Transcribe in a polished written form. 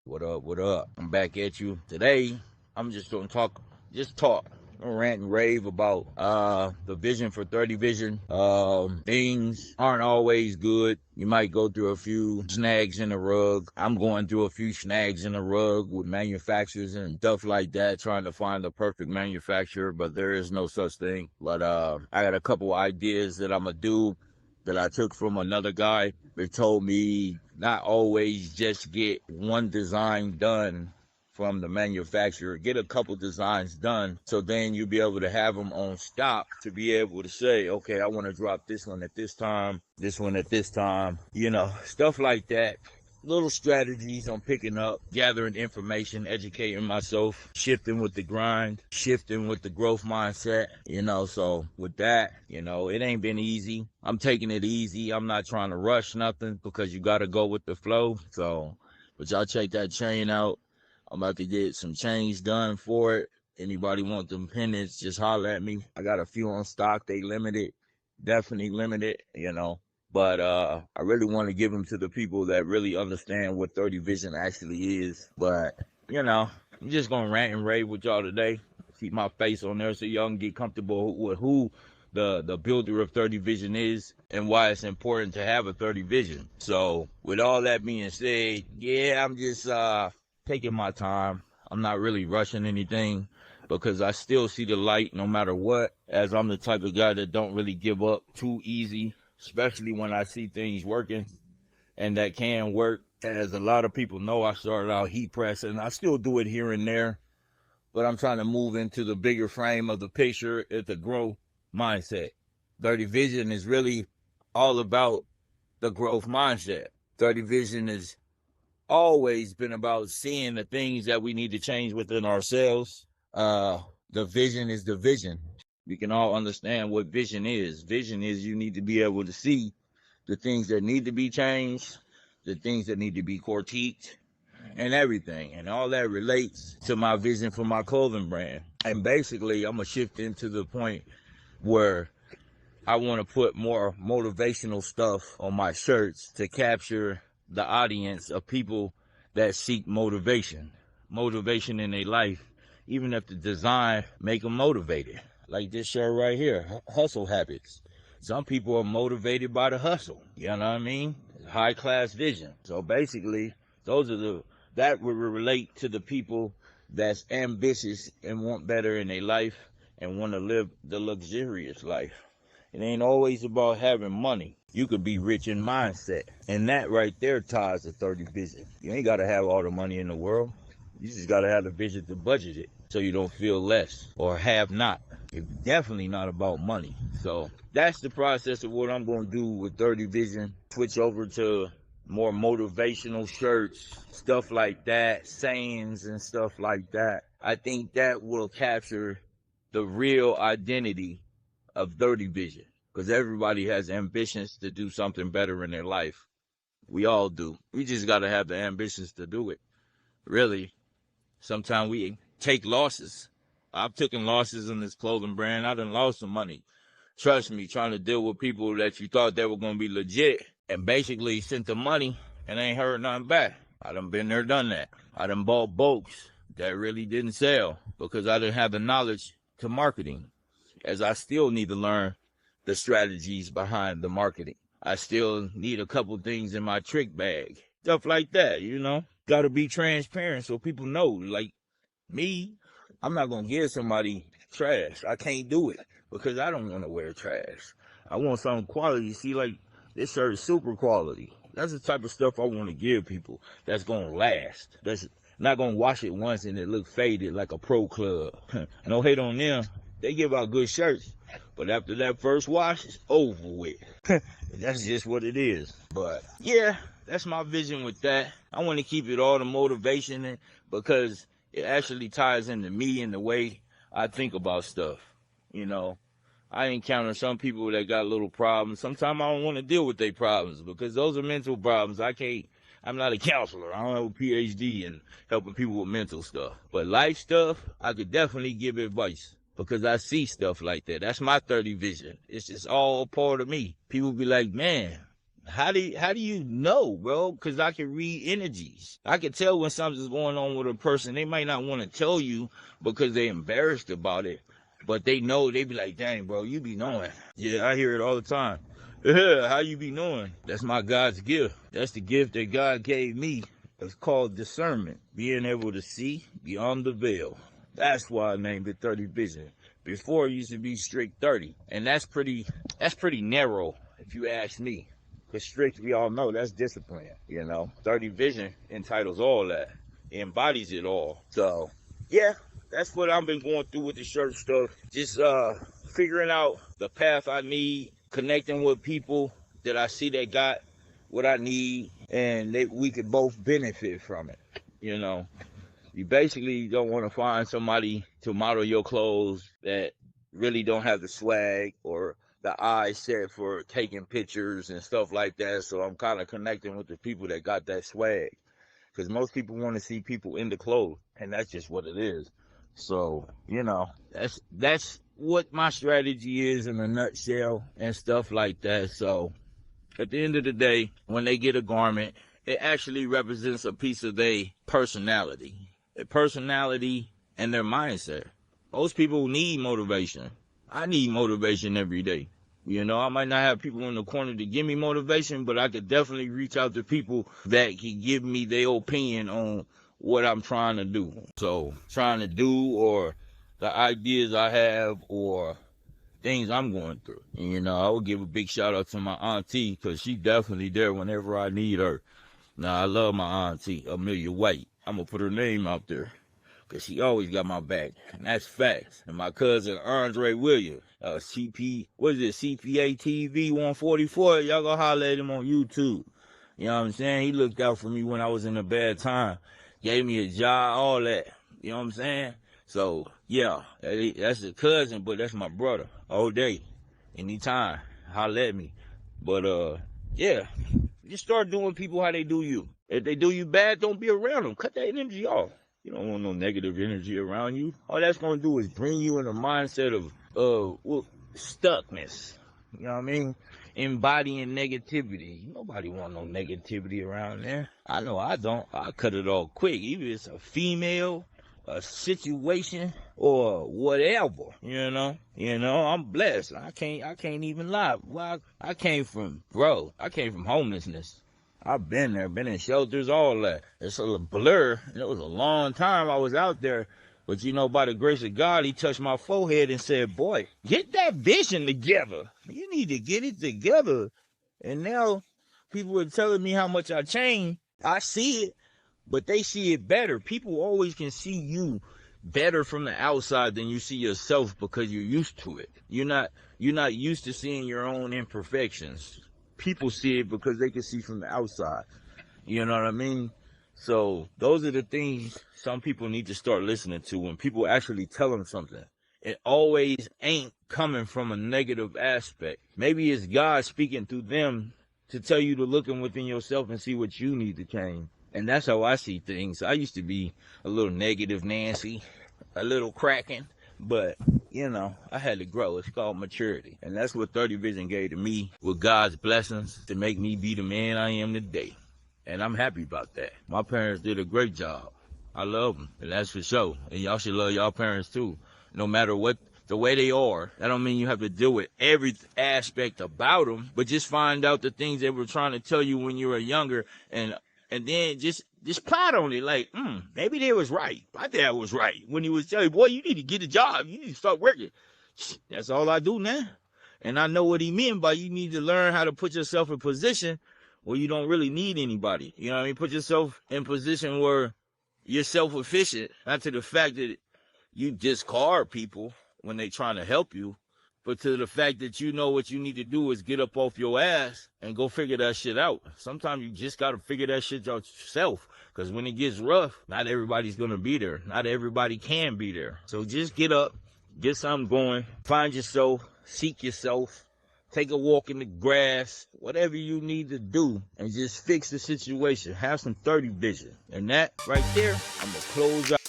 What up? What up? I'm back at you today. I'm just gonna talk, just talk, rant and rave about the vision for 30 Vision. Things aren't always good. You might go through a few snags in the rug. I'm going through a few snags in the rug with manufacturers and stuff like that, trying to find the perfect manufacturer, but there is no such thing. But I got a couple ideas that I'm gonna do that I took from another guy. They told me not always just get one design done from the manufacturer. Get a couple designs done so then you'll be able to have them on stock to be able to say, okay, I want to drop this one at this time, this one at this time, stuff like that. Little strategies on picking up, gathering information, educating myself, shifting with the grind, shifting with the growth mindset, so with that, it ain't been easy. I'm taking it easy. I'm not trying to rush nothing because you got to go with the flow. So, but y'all check that chain out. I'm about to get some chains done for it. Anybody want them pendants, just holler at me. I got a few on stock. They limited, definitely limited. But I really want to give them to the people that really understand what 30 Vision actually is. But, I'm just going to rant and rave with y'all today. Keep my face on there so y'all can get comfortable with who the builder of 30 Vision is and why it's important to have a 30 Vision. So with all that being said, yeah, I'm just taking my time. I'm not really rushing anything because I still see the light no matter what, as I'm the type of guy that don't really give up too easy, especially when I see things working, and that can work. As a lot of people know, I started out heat pressing. I still do it here and there, but I'm trying to move into the bigger frame of the picture at the growth mindset. 30 Vision is really all about the growth mindset. 30 Vision has always been about seeing the things that we need to change within ourselves. The vision is the vision. We can all understand what vision is. Vision is you need to be able to see the things that need to be changed, the things that need to be critiqued, and everything. And all that relates to my vision for my clothing brand. And basically, I'm going to shift into the point where I want to put more motivational stuff on my shirts to capture the audience of people that seek motivation in their life, even if the design make them motivated. Like this shirt right here, hustle habits. Some people are motivated by the hustle. You know what I mean? High class vision. So basically, that would relate to the people that's ambitious and want better in their life and want to live the luxurious life. It ain't always about having money. You could be rich in mindset. And that right there ties to 30 Vision. You ain't got to have all the money in the world. You just got to have the vision to budget it so you don't feel less or have not. It's definitely not about money. So that's the process of what I'm going to do with 30 Vision. Switch over to more motivational shirts, stuff like that, sayings and stuff like that. I think that will capture the real identity of 30 Vision, because everybody has ambitions to do something better in their life. We all do. We just got to have the ambitions to do it. Really, sometimes we take losses. I've taken losses in this clothing brand. I done lost some money. Trust me, trying to deal with people that you thought they were going to be legit and basically sent the money and ain't heard nothing back. I done been there, done that. I done bought boats that really didn't sell because I didn't have the knowledge to marketing, as I still need to learn the strategies behind the marketing. I still need a couple things in my trick bag. Stuff like that, Got to be transparent so people know. Like me, I'm not going to give somebody trash. I can't do it because I don't want to wear trash. I want some quality. See, like, this shirt is super quality. That's the type of stuff I want to give people that's going to last. That's not going to wash it once and it look faded like a pro club. No hate on them. They give out good shirts. But after that first wash, it's over with. That's just what it is. But yeah, that's my vision with that. I want to keep it all the motivation because it actually ties into me and the way I think about stuff. I encounter some people that got little problems. Sometimes I don't want to deal with their problems because those are mental problems. I'm not a counselor. I don't have a PhD in helping people with mental stuff. But life stuff, I could definitely give advice because I see stuff like that. That's my 30 Vision. It's just all part of me. People be like, man, How do you know, bro? Because I can read energies. I can tell when something's going on with a person. They might not want to tell you because they're embarrassed about it, but they know. They be like, dang, bro, you be knowing. Yeah, I hear it all the time. Yeah, how you be knowing? That's my God's gift. That's the gift that God gave me. It's called discernment, being able to see beyond the veil. That's why I named it 30 Vision. Before it used to be strict 30, and that's pretty narrow, if you ask me. Because strict, we all know that's discipline. 30 Vision entitles all that, it embodies it all. So yeah, that's what I've been going through with the shirt stuff. Just figuring out the path I need, connecting with people that I see that got what I need, and we could both benefit from it. You basically don't want to find somebody to model your clothes that really don't have the swag or the eye set for taking pictures and stuff like that. So I'm kind of connecting with the people that got that swag, because most people want to see people in the clothes, and that's just what it is. So that's what my strategy is in a nutshell and stuff like that. So at the end of the day, when they get a garment, it actually represents a piece of their personality and their mindset. Most people need motivation. I need motivation every day. I might not have people in the corner to give me motivation, but I could definitely reach out to people that can give me their opinion on what I'm trying to do. Or the ideas I have, or things I'm going through. And, I would give a big shout out to my auntie, because she definitely there whenever I need her. Now, I love my auntie, Amelia White. I'm going to put her name out there, because she always got my back. And that's facts. And my cousin, Andre Williams, CPA TV 144. Y'all go holler at him on YouTube. You know what I'm saying? He looked out for me when I was in a bad time. Gave me a job, all that. You know what I'm saying? So, yeah, that's a cousin, but that's my brother. All day. Anytime. Holler at me. But, yeah. Just start doing people how they do you. If they do you bad, don't be around them. Cut that energy off. You don't want no negative energy around you. All that's going to do is bring you in a mindset of stuckness. You know what I mean? Embodying negativity. Nobody want no negativity around there. I know I don't. I cut it off quick. Even if it's a female, a situation, or whatever. I'm blessed. I can't even lie. Well, I came from homelessness. I've been there, been in shelters, all that. It's a blur. It was a long time I was out there. But by the grace of God, he touched my forehead and said, boy, get that vision together. You need to get it together. And now people are telling me how much I changed. I see it, but they see it better. People always can see you better from the outside than you see yourself, because you're used to it. You're not used to seeing your own imperfections. People see it because they can see from the outside. You know what I mean? So those are the things some people need to start listening to when people actually tell them something. It always ain't coming from a negative aspect. Maybe it's God speaking through them to tell you to look within yourself and see what you need to change. And that's how I see things. I used to be a little negative Nancy, a little cracking, but I had to grow. It's called maturity. And that's what 30 Vision gave to me, with God's blessings to make me be the man I am today. And I'm happy about that. My parents did a great job. I love them, and that's for sure. And y'all should love y'all parents too. No matter what the way they are, that don't mean you have to deal with every aspect about them, but just find out the things they were trying to tell you when you were younger, and then just plot on it. Like, maybe they was right. My dad was right when he was telling you, boy, you need to get a job. You need to start working. That's all I do now. And I know what he meant by you need to learn how to put yourself in position where you don't really need anybody. You know what I mean? Put yourself in position where you're self-efficient, not to the fact that you discard people when they trying to help you, but to the fact that you know what you need to do is get up off your ass and go figure that shit out. Sometimes you just got to figure that shit out yourself, because when it gets rough, not everybody's going to be there. Not everybody can be there. So just get up, get something going, find yourself, seek yourself, take a walk in the grass, whatever you need to do, and just fix the situation. Have some 30 vision. And that right there, I'm going to close out.